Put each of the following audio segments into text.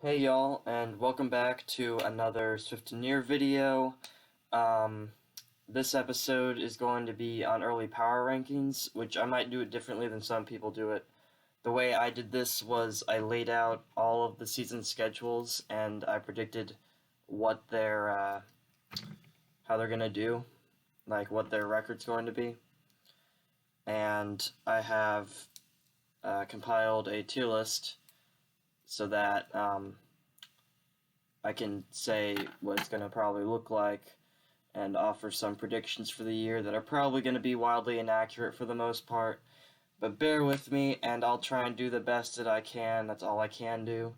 Hey y'all, and welcome back to another Swift and Near video. This episode is going to be on early power rankings, which I might do it differently than some people do it. The way I did this was I laid out all of the season schedules and I predicted what how they're gonna do, like what their record's going to be. And I have compiled a tier list so that I can say what it's going to probably look like and offer some predictions for the year that are probably going to be wildly inaccurate for the most part. But bear with me, and I'll try and do the best that I can. That's all I can do.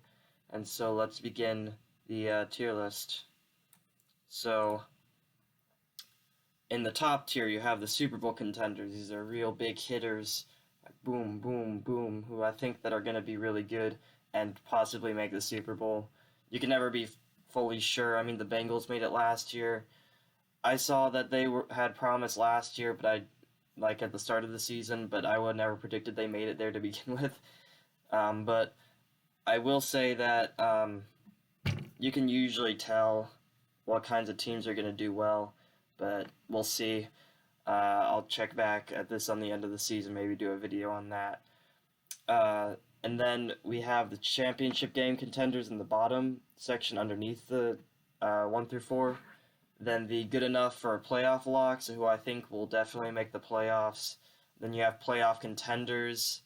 And so let's begin the tier list. So, in the top tier, you have the Super Bowl contenders. These are real big hitters, like boom, boom, boom, who I think that are going to be really good and possibly make the Super Bowl. You can never be fully sure. I mean, the Bengals made it last year. I saw that they had promise last year, but at the start of the season, but I would never predicted they made it there to begin with. But I will say that you can usually tell what kinds of teams are going to do well, but we'll see. I'll check back at this on the end of the season, maybe do a video on that. And then we have the championship game contenders in the bottom section underneath the 1 through 4. Then the good enough for playoff locks, who I think will definitely make the playoffs. Then you have playoff contenders,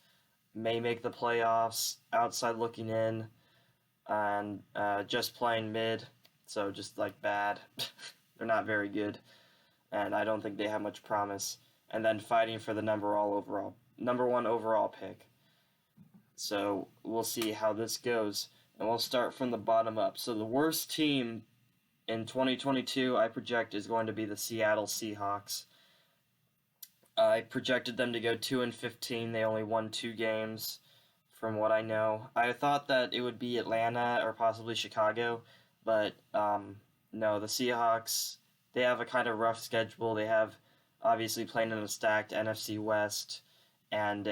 may make the playoffs, outside looking in, and just plain mid, so just like bad. They're not very good, and I don't think they have much promise. And then fighting for the number one overall pick. So we'll see how this goes, and we'll start from the bottom up. So the worst team in 2022, I project, is going to be the Seattle Seahawks. I projected them to go 2-15. They only won 2 games, from what I know. I thought that it would be Atlanta or possibly Chicago, but no, the Seahawks, they have a kind of rough schedule. They have obviously playing in a stacked NFC West and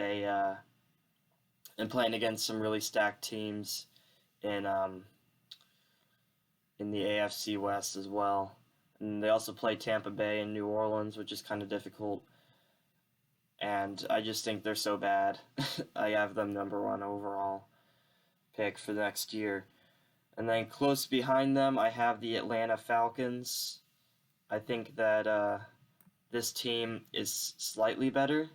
playing against some really stacked teams in the AFC West as well. And they also play Tampa Bay and New Orleans, which is kind of difficult. And I just think they're so bad. I have them number 1 overall pick for next year. And then close behind them, I have the Atlanta Falcons. I think that this team is slightly better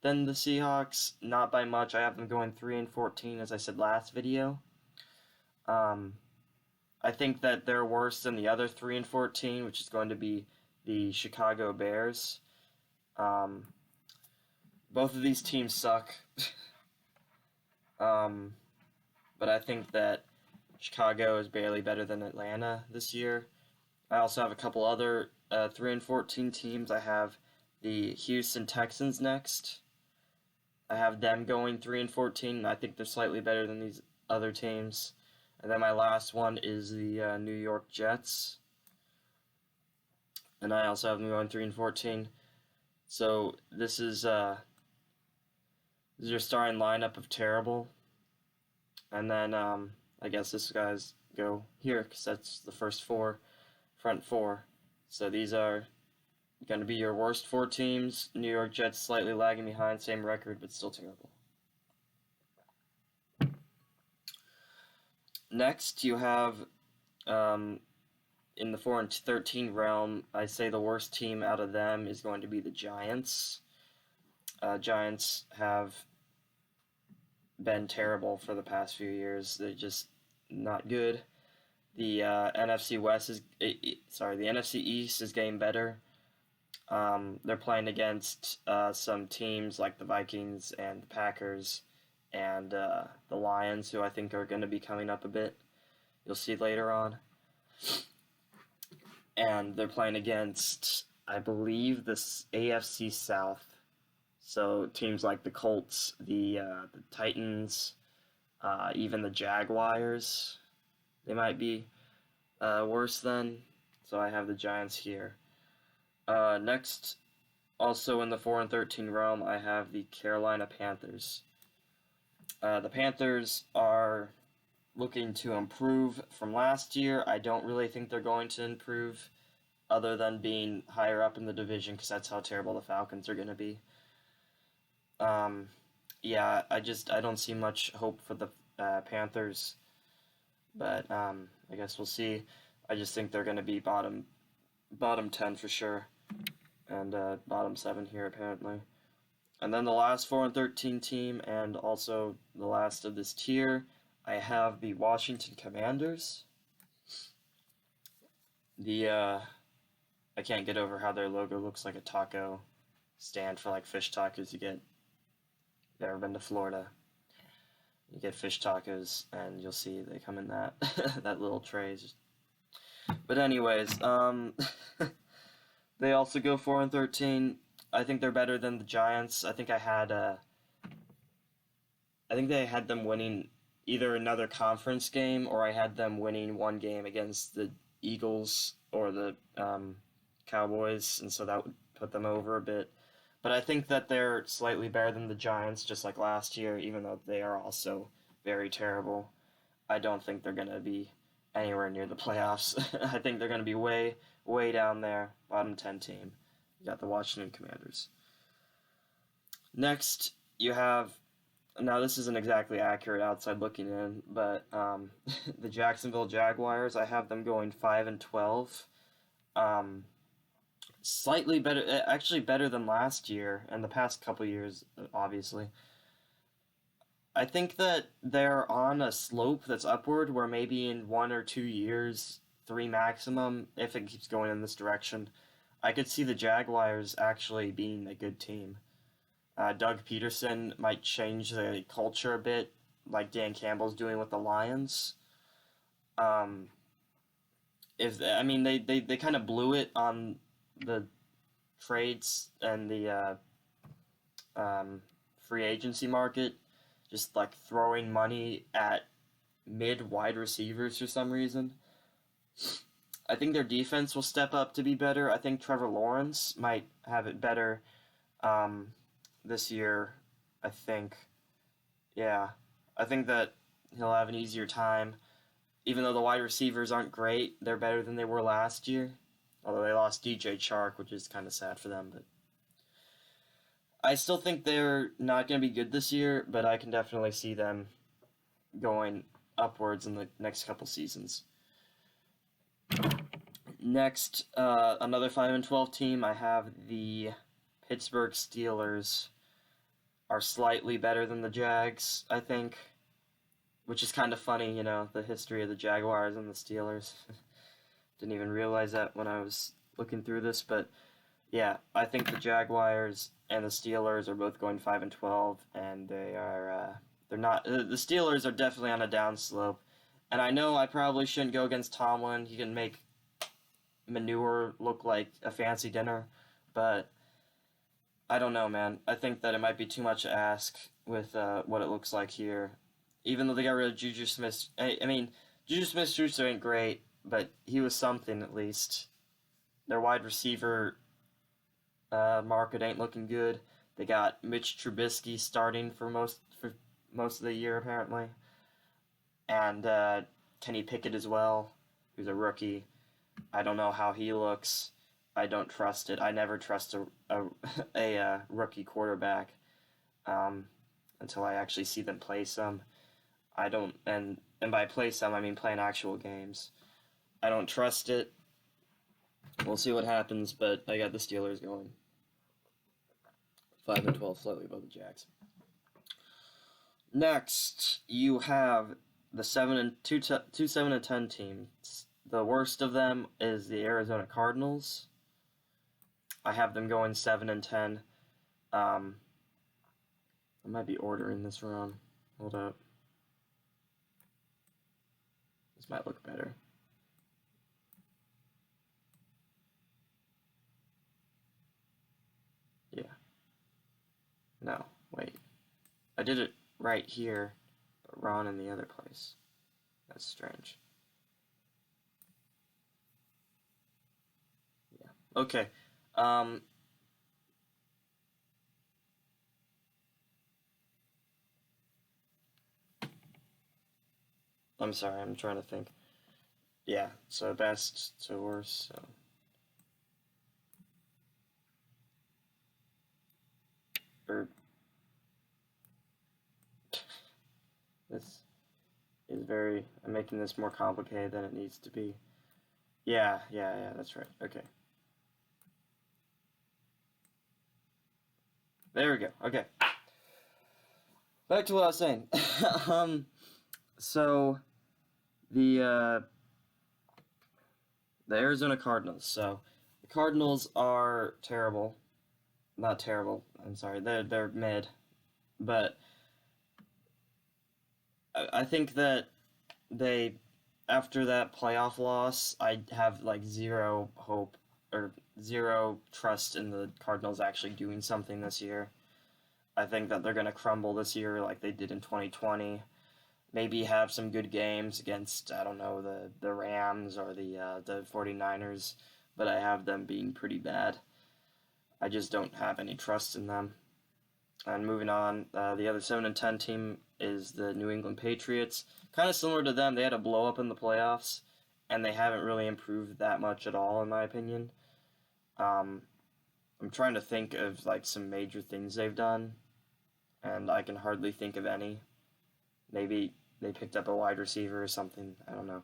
than the Seahawks, not by much. I have them going 3-14, as I said last video. I think that they're worse than the other 3-14, which is going to be the Chicago Bears. Both of these teams suck. But I think that Chicago is barely better than Atlanta this year. I also have a couple other 3-14 teams. I have the Houston Texans next. I have them going 3-14, and I think they're slightly better than these other teams. And then my last one is the New York Jets, and I also have them going 3-14. So this is your starting lineup of terrible, and then I guess this guys go here because that's the front 4. So these are going to be your worst 4 teams. New York Jets slightly lagging behind, same record, but still terrible. Next, you have, in the 4-13 realm, I say the worst team out of them is going to be the Giants. Giants have been terrible for the past few years. They're just not good. The NFC East is getting better. They're playing against some teams like the Vikings and the Packers and the Lions, who I think are going to be coming up a bit. You'll see later on. And they're playing against, I believe, the AFC South. So teams like the Colts, the Titans, even the Jaguars, they might be worse than. So I have the Giants here. Next, also in the 4-13 realm, I have the Carolina Panthers. The Panthers are looking to improve from last year. I don't really think they're going to improve, other than being higher up in the division, because that's how terrible the Falcons are going to be. Yeah, I don't see much hope for the Panthers, but I guess we'll see. I just think they're going to be bottom 10 for sure, and bottom 7 here apparently. And then the last 4-13 team, and also the last of this tier, I have the Washington Commanders. I can't get over how their logo looks like a taco stand for like fish tacos you get. If you've ever been to Florida, you get fish tacos, and you'll see they come in that that little tray. But anyways, they also go 4-13. I think they're better than the Giants. I think they had them winning either another conference game, or I had them winning one game against the Eagles or the Cowboys, and so that would put them over a bit. But I think that they're slightly better than the Giants, just like last year, even though they are also very terrible. I don't think they're going to be anywhere near the playoffs. I think they're going to be way, way down there, bottom 10 team. You got the Washington Commanders. Next, you have, now this isn't exactly accurate outside looking in, but the Jacksonville Jaguars, I have them going 5-12. Slightly better, actually better than last year and the past couple years, obviously. I think that they're on a slope that's upward, where maybe in 1 or 2 years, 3 maximum, if it keeps going in this direction, I could see the Jaguars actually being a good team. Doug Peterson might change the culture a bit, like Dan Campbell's doing with the Lions. They kind of blew it on the trades and the free agency market, just like throwing money at mid wide receivers for some reason. I think their defense will step up to be better. I think Trevor Lawrence might have it better this year, I think. Yeah, I think that he'll have an easier time. Even though the wide receivers aren't great, they're better than they were last year. Although they lost DJ Chark, which is kind of sad for them. But I still think they're not going to be good this year, but I can definitely see them going upwards in the next couple seasons. Next, another 5-12 team, I have the Pittsburgh Steelers. Are slightly better than the Jags, I think. Which is kind of funny, the history of the Jaguars and the Steelers. Didn't even realize that when I was looking through this, but yeah, I think the Jaguars and the Steelers are both going 5-12, and they're not. The Steelers are definitely on a downslope, and I know I probably shouldn't go against Tomlin. He can make manure look like a fancy dinner, but I don't know, man. I think that it might be too much to ask with what it looks like here. Even though they got rid of Juju Smith, Juju Smith-Schuster ain't great, but he was something at least. Their wide receiver market ain't looking good. They got Mitch Trubisky starting for most of the year apparently, and Kenny Pickett as well, who's a rookie. I don't know how he looks. I don't trust it. I never trust a rookie quarterback until I actually see them play some. I don't, and by play some, I mean play in actual games. I don't trust it. We'll see what happens, but I got the Steelers going 5-12, slightly above the Jags. Next, you have the 7-10 teams. The worst of them is the Arizona Cardinals. I have them going 7-10. I might be ordering this wrong. Hold up. This might look better. Yeah. No, wait. I did it right here, but wrong in the other place. That's strange. Yeah. Okay. I'm sorry, I'm trying to think. Yeah, so best to worst, so. This is very... I'm making this more complicated than it needs to be. Yeah, that's right. Okay. There we go. Okay. Back to what I was saying. So the Arizona Cardinals. So the Cardinals are terrible. Not terrible. I'm sorry. They're mid. But I think that they, after that playoff loss, I have like zero hope or zero trust in the Cardinals actually doing something this year. I think that they're going to crumble this year like they did in 2020. Maybe have some good games against, I don't know, the Rams or the 49ers, but I have them being pretty bad. I just don't have any trust in them. And moving on, the other 7-10 team is the New England Patriots. Kind of similar to them, they had a blow up in the playoffs, and they haven't really improved that much at all, in my opinion. I'm trying to think of like some major things they've done, and I can hardly think of any. Maybe they picked up a wide receiver or something. I don't know.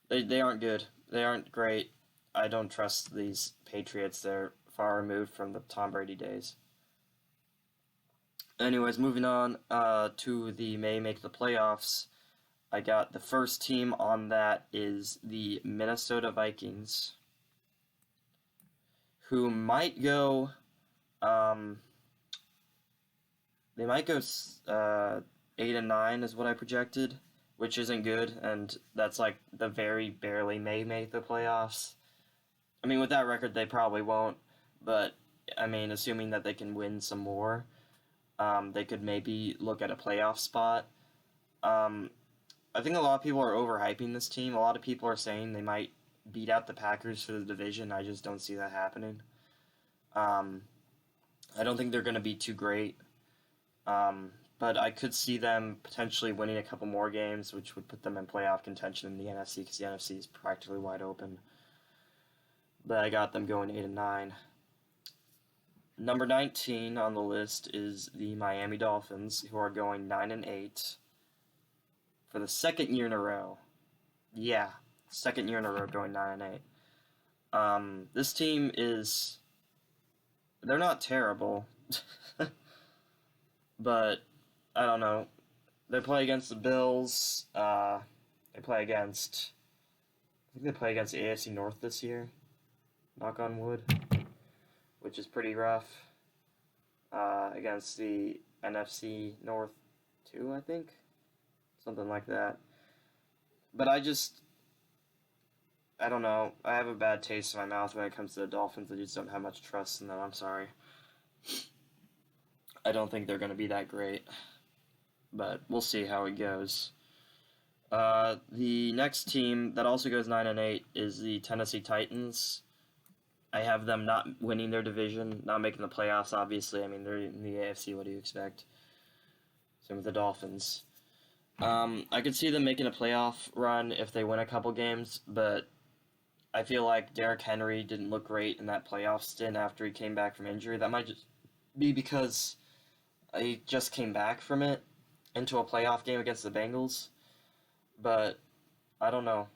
They aren't good. They aren't great. I don't trust these Patriots. They're far removed from the Tom Brady days. Anyways, moving on to the may make the playoffs. I got the first team on that is the Minnesota Vikings, who might go, they might go 8-9 is what I projected, which isn't good, and that's like the very barely may make the playoffs. I mean, with that record, they probably won't, but I mean, assuming that they can win some more, they could maybe look at a playoff spot. I think a lot of people are overhyping this team. A lot of people are saying they might beat out the Packers for the division. I just don't see that happening. I don't think they're going to be too great. But I could see them potentially winning a couple more games, which would put them in playoff contention in the NFC, because the NFC is practically wide open. But I got them going 8-9. Number 19 on the list is the Miami Dolphins, who are going 9-8 for the second year in a row. Yeah, second year in a row going 9-8. This team is... They're not terrible, but I don't know. They play against the Bills. I think they play against the AFC North this year. Knock on wood. Which is pretty rough. Against the NFC North too, I think. Something like that. But I don't know. I have a bad taste in my mouth when it comes to the Dolphins. I just don't have much trust in them. I'm sorry. I don't think they're going to be that great. But we'll see how it goes. The next team that also goes 9-8 is the Tennessee Titans. I have them not winning their division, not making the playoffs, obviously. I mean, they're in the AFC. What do you expect? Same with the Dolphins. I could see them making a playoff run if they win a couple games, but I feel like Derrick Henry didn't look great in that playoff stint after he came back from injury. That might just be because he just came back from it into a playoff game against the Bengals, but I don't know.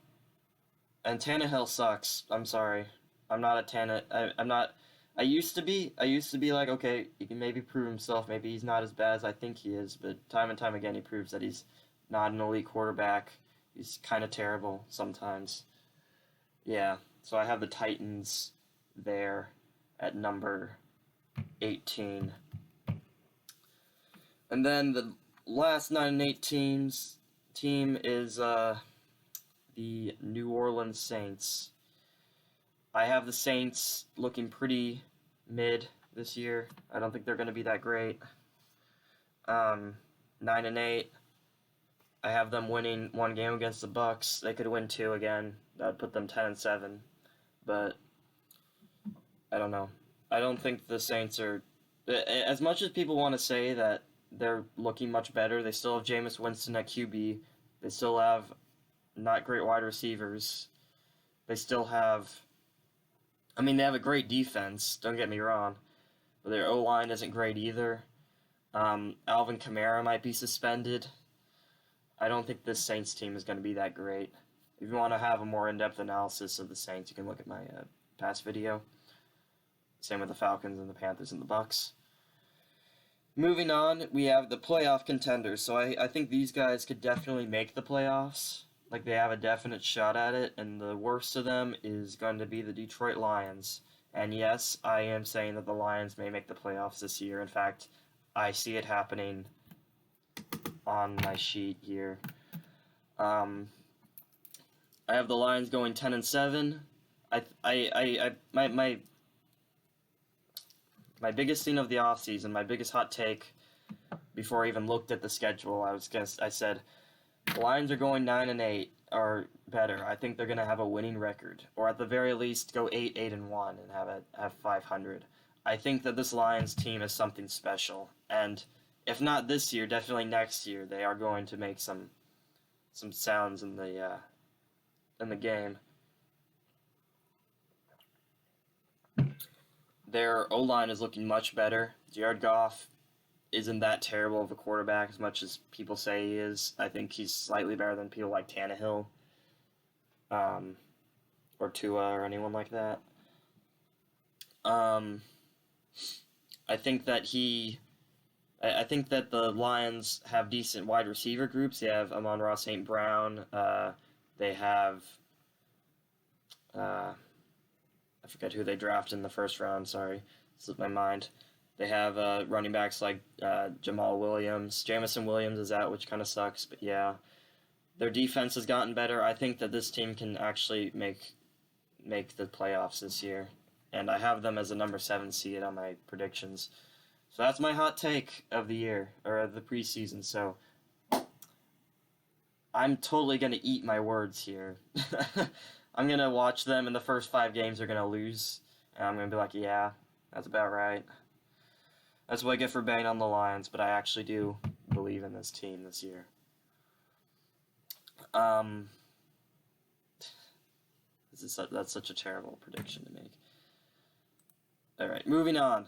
And Tannehill sucks. I'm sorry. I'm not a Tannehill. I'm not. I used to be like, okay, he can maybe prove himself. Maybe he's not as bad as I think he is, but time and time again he proves that he's not an elite quarterback. He's kind of terrible sometimes. Yeah, so I have the Titans there at number 18. And then the last 9-8 team is the New Orleans Saints. I have the Saints looking pretty mid this year. I don't think they're going to be that great. 9-8. I have them winning one game against the Bucs. They could win two again. That would put them 10-7. But I don't know. I don't think the Saints are... As much as people want to say that they're looking much better, they still have Jameis Winston at QB. They still have not great wide receivers. They still have... I mean, they have a great defense, don't get me wrong, but their O-line isn't great either. Alvin Kamara might be suspended. I don't think this Saints team is going to be that great. If you want to have a more in-depth analysis of the Saints, you can look at my past video. Same with the Falcons and the Panthers and the Bucs. Moving on, we have the playoff contenders. So I think these guys could definitely make the playoffs. Like, they have a definite shot at it, and the worst of them is going to be the Detroit Lions. And yes, I am saying that the Lions may make the playoffs this year. In fact, I see it happening on my sheet here. I have the Lions going 10-7. My biggest thing of the offseason, my biggest hot take before I even looked at the schedule, I said the Lions are going 9-8 or better. I think they're going to have a winning record, or at the very least go 8-1 and have 500. I think that this Lions team is something special, and if not this year, definitely next year, they are going to make some sounds in the game. Their O-line is looking much better. Jared Goff isn't that terrible of a quarterback as much as people say he is. I think he's slightly better than people like Tannehill, or Tua, or anyone like that. I think that the Lions have decent wide receiver groups. They have Amon-Ra St. Brown. They have I forget who they drafted in the first round, sorry. Slipped my mind. They have running backs like Jamal Williams. Jamison Williams is out, which kind of sucks, but yeah. Their defense has gotten better. I think that this team can actually make the playoffs this year. And I have them as a number 7 seed on my predictions. So that's my hot take of the year, or of the preseason, so I'm totally going to eat my words here. I'm going to watch them, and the first 5 games are going to lose, and I'm going to be like, yeah, that's about right. That's what I get for betting on the Lions, but I actually do believe in this team this year. That's such a terrible prediction to make. Alright, moving on.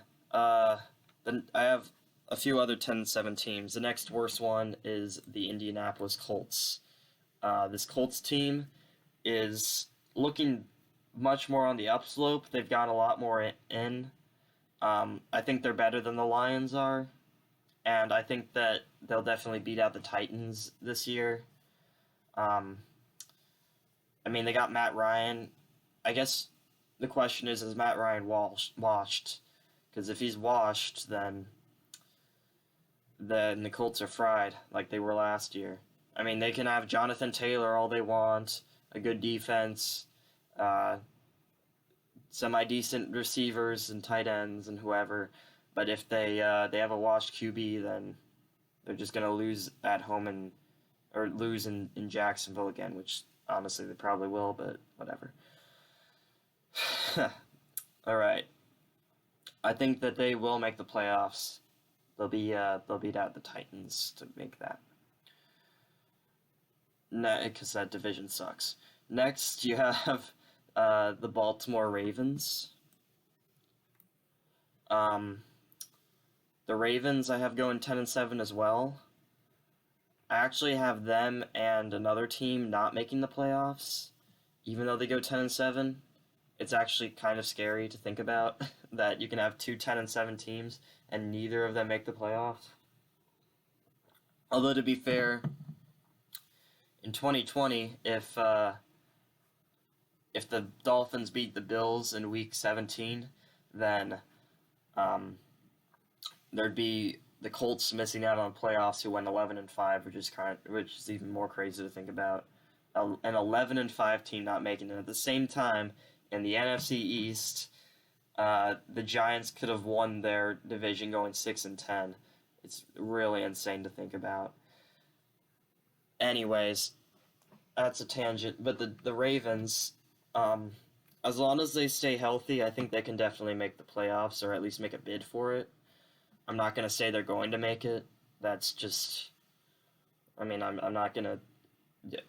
Then I have a few other 10-7 teams. The next worst one is the Indianapolis Colts. This Colts team is looking much more on the upslope. They've got a lot more in. I think they're better than the Lions are, and I think that they'll definitely beat out the Titans this year. I mean, they got Matt Ryan. I guess the question is Matt Ryan washed? Because if he's washed, then the Colts are fried, like they were last year. I mean, they can have Jonathan Taylor all they want, a good defense, semi-decent receivers and tight ends and whoever, but if they have a washed QB, then they're just going to lose at home or lose in Jacksonville again, which honestly they probably will, but whatever. All right. I think that they will make the playoffs. They'll beat out the Titans to make that. Because that division sucks. Next, you have the Baltimore Ravens. The Ravens I have going 10-7 as well. I actually have them and another team not making the playoffs, even though they go 10-7. It's actually kind of scary to think about that you can have 2 10-7 teams and neither of them make the playoffs. Although, to be fair, in 2020, if the Dolphins beat the Bills in Week 17, then there'd be the Colts missing out on playoffs who went 11-5, which is even more crazy to think about. An 11-5 team not making it. At the same time, in the NFC East, the Giants could have won their division going 6-10. It's really insane to think about. Anyways, that's a tangent. But the Ravens, as long as they stay healthy, I think they can definitely make the playoffs, or at least make a bid for it. I'm not going to say they're going to make it. That's just... I mean, I'm not going to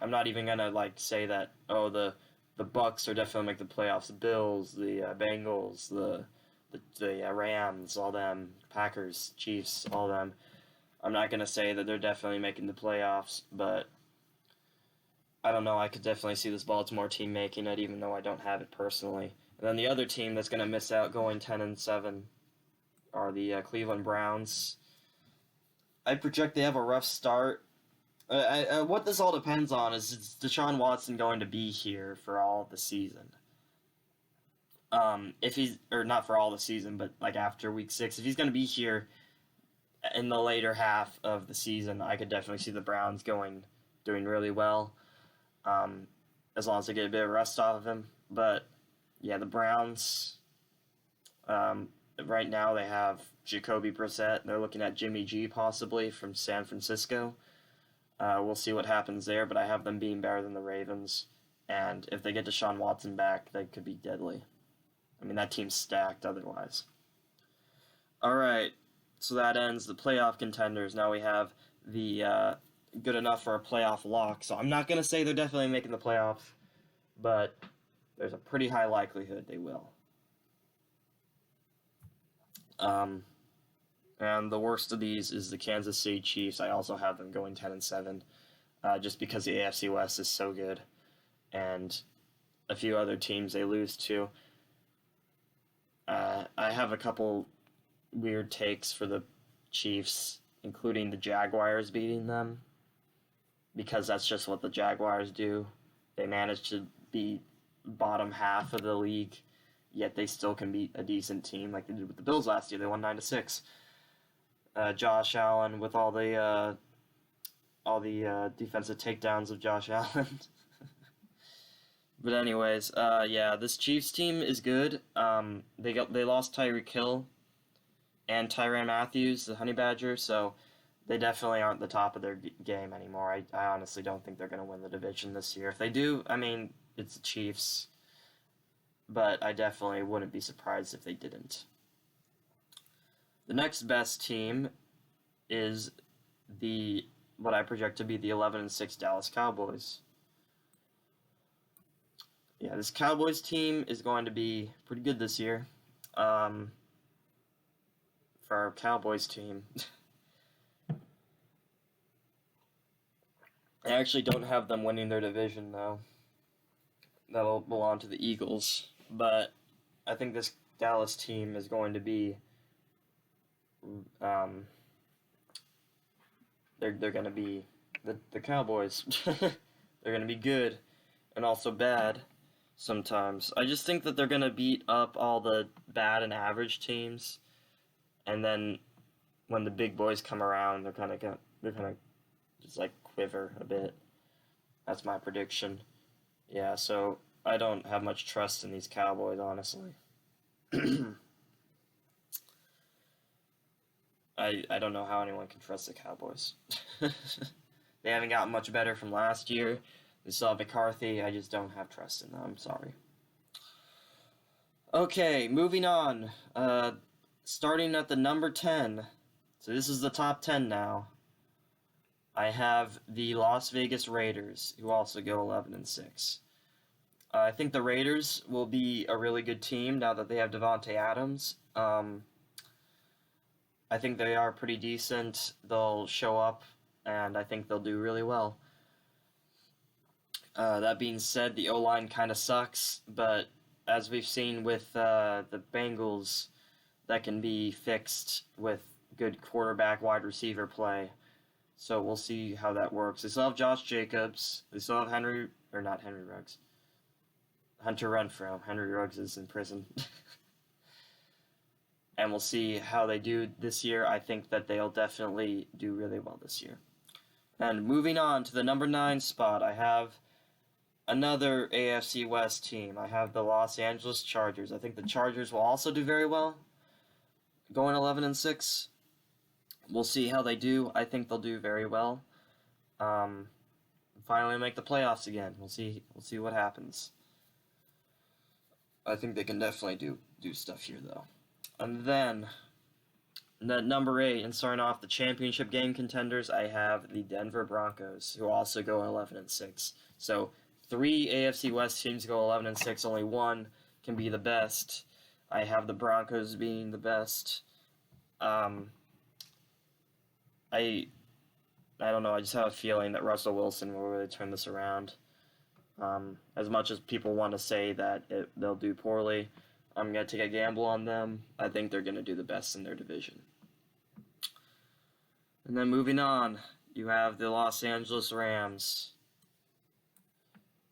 I'm not even gonna like say that. Oh, the Bucs are definitely make the playoffs. The Bills, the Bengals, the Rams, all them, Packers, Chiefs, all them. I'm not gonna say that they're definitely making the playoffs, but I don't know. I could definitely see this Baltimore team making it, even though I don't have it personally. And then the other team that's gonna miss out, going 10-7, are the Cleveland Browns. I project they have a rough start. What this all depends on is Deshaun Watson going to be here for all of the season? If he's, or not for all the season, but like after week 6, if he's going to be here in the later half of the season, I could definitely see the Browns doing really well, as long as they get a bit of rust off of him. But yeah, the Browns, right now they have Jacoby Brissett. They're looking at Jimmy G possibly from San Francisco. We'll see what happens there, but I have them being better than the Ravens. And if they get Deshaun Watson back, they could be deadly. I mean, that team's stacked otherwise. All right, so that ends the playoff contenders. Now we have the good enough for a playoff lock. So I'm not going to say they're definitely making the playoffs, but there's a pretty high likelihood they will. And the worst of these is the Kansas City Chiefs. I also have them going 10-7, just because the AFC West is so good, and a few other teams they lose to. I have a couple weird takes for the Chiefs, including the Jaguars beating them, because that's just what the Jaguars do. They manage to be bottom half of the league, yet they still can beat a decent team like they did with the Bills last year. They won 9-6. Josh Allen with all the defensive takedowns of Josh Allen. But anyways, yeah, this Chiefs team is good. They lost Tyreek Hill and Tyrann Mathieu, the Honey Badger, so they definitely aren't the top of their game anymore. I honestly don't think they're going to win the division this year. If they do, I mean, it's the Chiefs, but I definitely wouldn't be surprised if they didn't. The next best team is what I project to be the 11-6 Dallas Cowboys. Yeah, this Cowboys team is going to be pretty good this year. For our Cowboys team. I actually don't have them winning their division, though. That'll belong to the Eagles. But I think this Dallas team is going to be... they're going to be the Cowboys. They're going to be good and also bad sometimes. I just think that they're going to beat up all the bad and average teams, and then when the big boys come around, they're kind of just like quiver a bit. That's my prediction. Yeah, so I don't have much trust in these Cowboys, honestly. I don't know how anyone can trust the Cowboys. They haven't gotten much better from last year. They still have McCarthy. I just don't have trust in them. I'm sorry. Okay, moving on. Starting at the number 10. So this is the top 10 now. I have the Las Vegas Raiders, who also go 11-6. I think the Raiders will be a really good team now that they have Devontae Adams. I think they are pretty decent. They'll show up, and I think they'll do really well. That being said, the O-line kind of sucks, but as we've seen with the Bengals, that can be fixed with good quarterback, wide receiver play. So we'll see how that works. They still have Josh Jacobs. They still have Hunter Renfrow. Henry Ruggs is in prison. And we'll see how they do this year. I think that they'll definitely do really well this year. And moving on to the number 9 spot, I have another AFC West team. I have the Los Angeles Chargers. I think the Chargers will also do very well, going 11-6. We'll see how they do. I think they'll do very well. Finally make the playoffs again. We'll see what happens. I think they can definitely do stuff here, though. And then Number 8, and starting off the championship game contenders, I have the Denver Broncos, who also go 11-6. So 3 AFC West teams go 11-6. Only one can be the best. I have the Broncos being the best. I don't know. I just have a feeling that Russell Wilson will really turn this around. As much as people want to say that they'll do poorly, I'm going to take a gamble on them. I think they're going to do the best in their division. And then moving on, you have the Los Angeles Rams.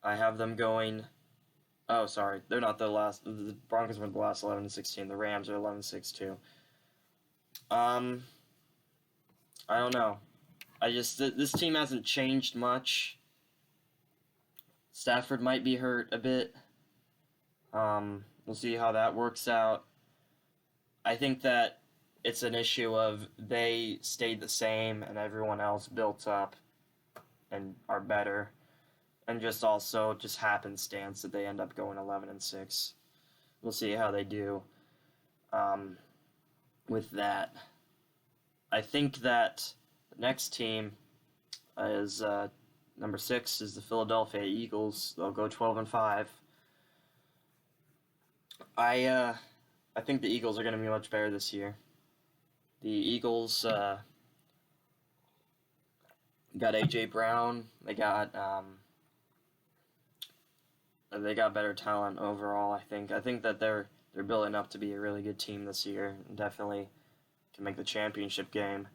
I have them going... Oh, sorry. They're not the last... The Broncos were the last 11-16. The Rams are 11-6 too. I don't know. This team hasn't changed much. Stafford might be hurt a bit. We'll see how that works out. I think that it's an issue of they stayed the same and everyone else built up and are better. And just happenstance that they end up going 11-6. We'll see how they do with that. I think that the next team is number 6 is the Philadelphia Eagles. They'll go 12-5. I think the Eagles are going to be much better this year. The Eagles got A.J. Brown. They got better talent overall. I think that they're building up to be a really good team this year, and definitely can make the championship game.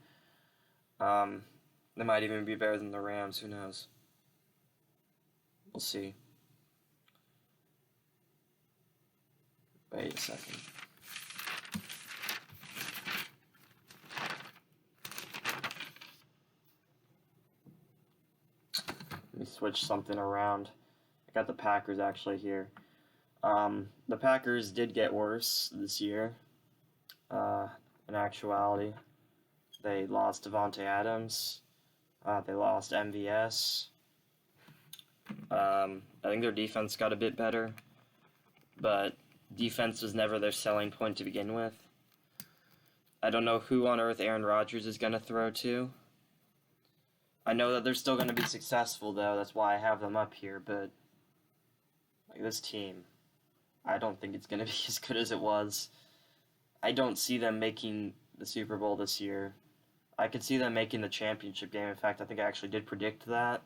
They might even be better than the Rams. Who knows? We'll see. Wait a second. Let me switch something around. I got the Packers actually here. The Packers did get worse this year. In actuality, they lost Devontae Adams. They lost MVS. I think their defense got a bit better, but defense was never their selling point to begin with. I don't know who on earth Aaron Rodgers is going to throw to. I know that they're still going to be successful, though. That's why I have them up here, but this team, I don't think it's going to be as good as it was. I don't see them making the Super Bowl this year. I could see them making the championship game. In fact, I think I actually did predict that.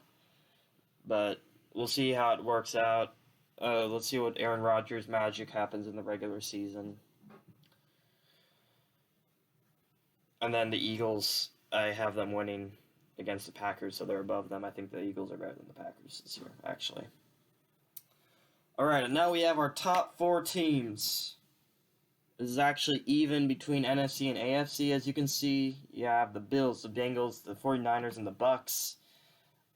But we'll see how it works out. Let's see what Aaron Rodgers' magic happens in the regular season. And then the Eagles, I have them winning against the Packers, so they're above them. I think the Eagles are better than the Packers this year, actually. All right, and now we have our top 4 teams. This is actually even between NFC and AFC, as you can see. You have the Bills, the Bengals, the 49ers, and the Bucs.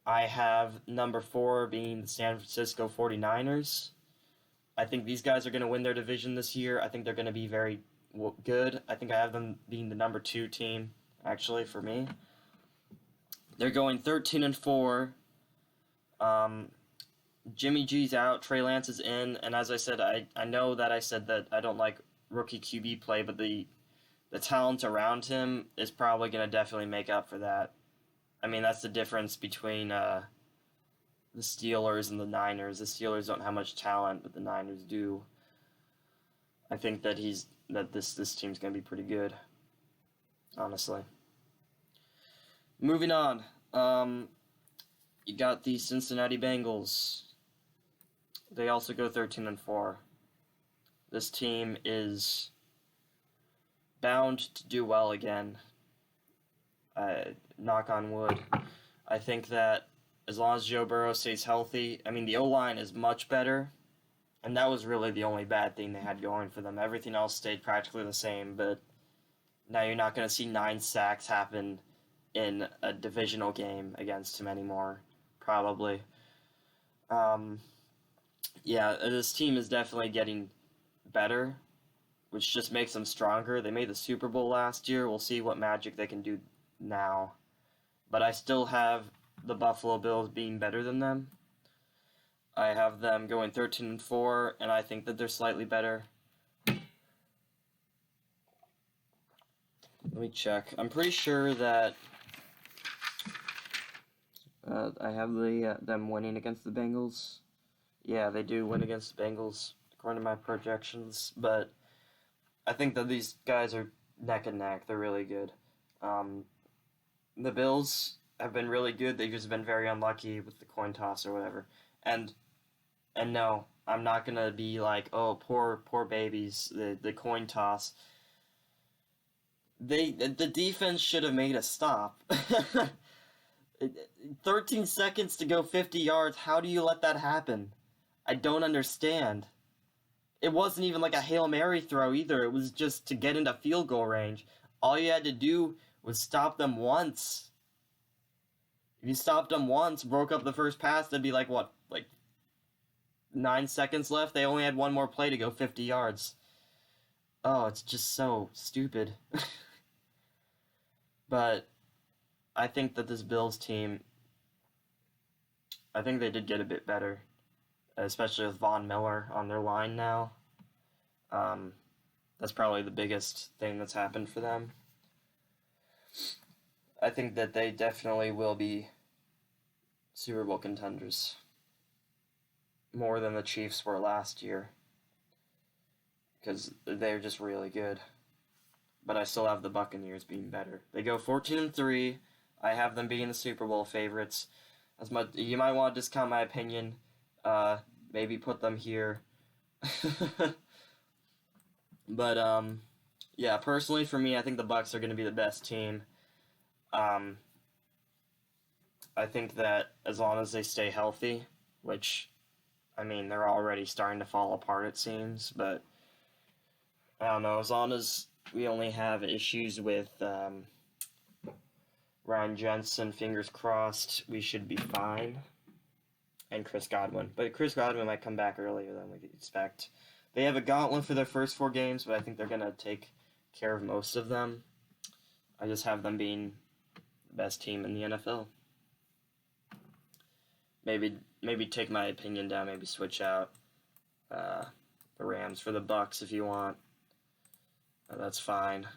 I have number 4 being the San Francisco 49ers. I think these guys are going to win their division this year. I think they're going to be very good. I think I have them being the number 2 team, actually, for me. They're going 13-4. Jimmy G's out, Trey Lance is in, and as I said, I know that I said that I don't like rookie QB play, but the talent around him is probably going to definitely make up for that. I mean, that's the difference between the Steelers and the Niners. The Steelers don't have much talent, but the Niners do. I think that this team's going to be pretty good, honestly. Moving on, you got the Cincinnati Bengals. They also go 13-4. This team is bound to do well again. Knock on wood. I think that as long as Joe Burrow stays healthy, I mean, the O-line is much better, and that was really the only bad thing they had going for them. Everything else stayed practically the same, but now you're not going to see 9 sacks happen in a divisional game against him anymore, probably. Yeah, this team is definitely getting better, which just makes them stronger. They made the Super Bowl last year. We'll see what magic they can do now. But I still have the Buffalo Bills being better than them. I have them going 13-4, and I think that they're slightly better. Let me check. I'm pretty sure that I have them winning against the Bengals. Yeah, they do win against the Bengals according to my projections, but I think that these guys are neck and neck. They're really good. The Bills have been really good. They've just been very unlucky with the coin toss or whatever. And no, I'm not gonna be like, oh, poor babies, the coin toss. The defense should have made a stop. 13 seconds to go 50 yards. How do you let that happen? I don't understand. It wasn't even like a Hail Mary throw either. It was just to get into field goal range. All you had to do was stop them once. If you stopped them once, broke up the first pass, that'd be like, what, like 9 seconds left? They only had one more play to go 50 yards. Oh, it's just so stupid. But I think that this Bills team, I think they did get a bit better, especially with Von Miller on their line now. That's probably the biggest thing that's happened for them. I think that they definitely will be Super Bowl contenders. More than the Chiefs were last year. Because they're just really good. But I still have the Buccaneers being better. They go 14-3. I have them being the Super Bowl favorites. You might want to discount my opinion. Maybe put them here. But yeah, personally for me, I think the Bucs are going to be the best team. I think that as long as they stay healthy, which, I mean, they're already starting to fall apart, it seems, but I don't know, as long as we only have issues with Ryan Jensen, fingers crossed, we should be fine. And Chris Godwin. But Chris Godwin might come back earlier than we expect. They have a gauntlet for their first 4 games, but I think they're going to take care of most of them. I just have them being the best team in the NFL. Maybe take my opinion down, maybe switch out the Rams for the Bucs if you want. That's fine.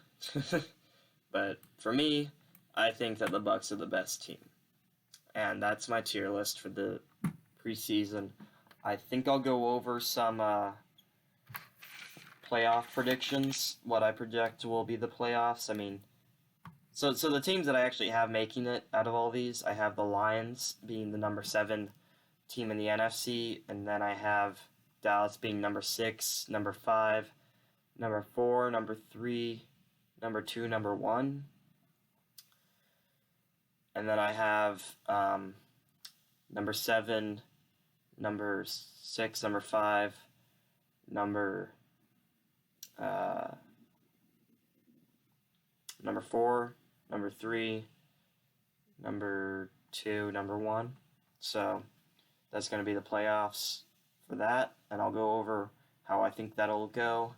But for me, I think that the Bucs are the best team. And that's my tier list for the preseason. I think I'll go over some playoff predictions, what I project will be the playoffs. I mean, so the teams that I actually have making it out of all these, I have the Lions being the number 7 team in the NFC, and then I have Dallas being number 6, number 5, number 4, number 3, number 2, number 1. And then I have number 7, number 6, number 5, number 4, number 3, number 2, number 1. So that's going to be the playoffs for that, and I'll go over how I think that'll go.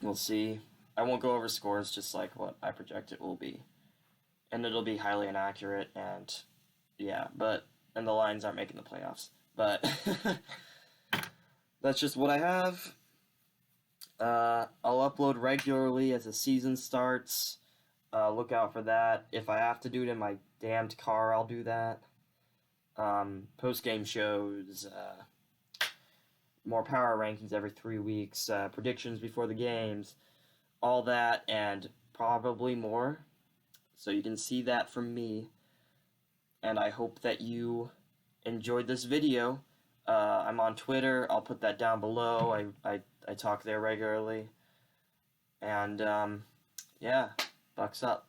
We'll see. I won't go over scores, just like what I project it will be. And it'll be highly inaccurate, and yeah, and the Lions aren't making the playoffs. But that's just what I have. I'll upload regularly as the season starts. Look out for that. If I have to do it in my damned car, I'll do that. Post-game shows, more power rankings every 3 weeks, predictions before the games, all that, and probably more. So you can see that from me. And I hope that you enjoyed this video. I'm on Twitter. I'll put that down below. I talk there regularly. And, yeah, Bucs up.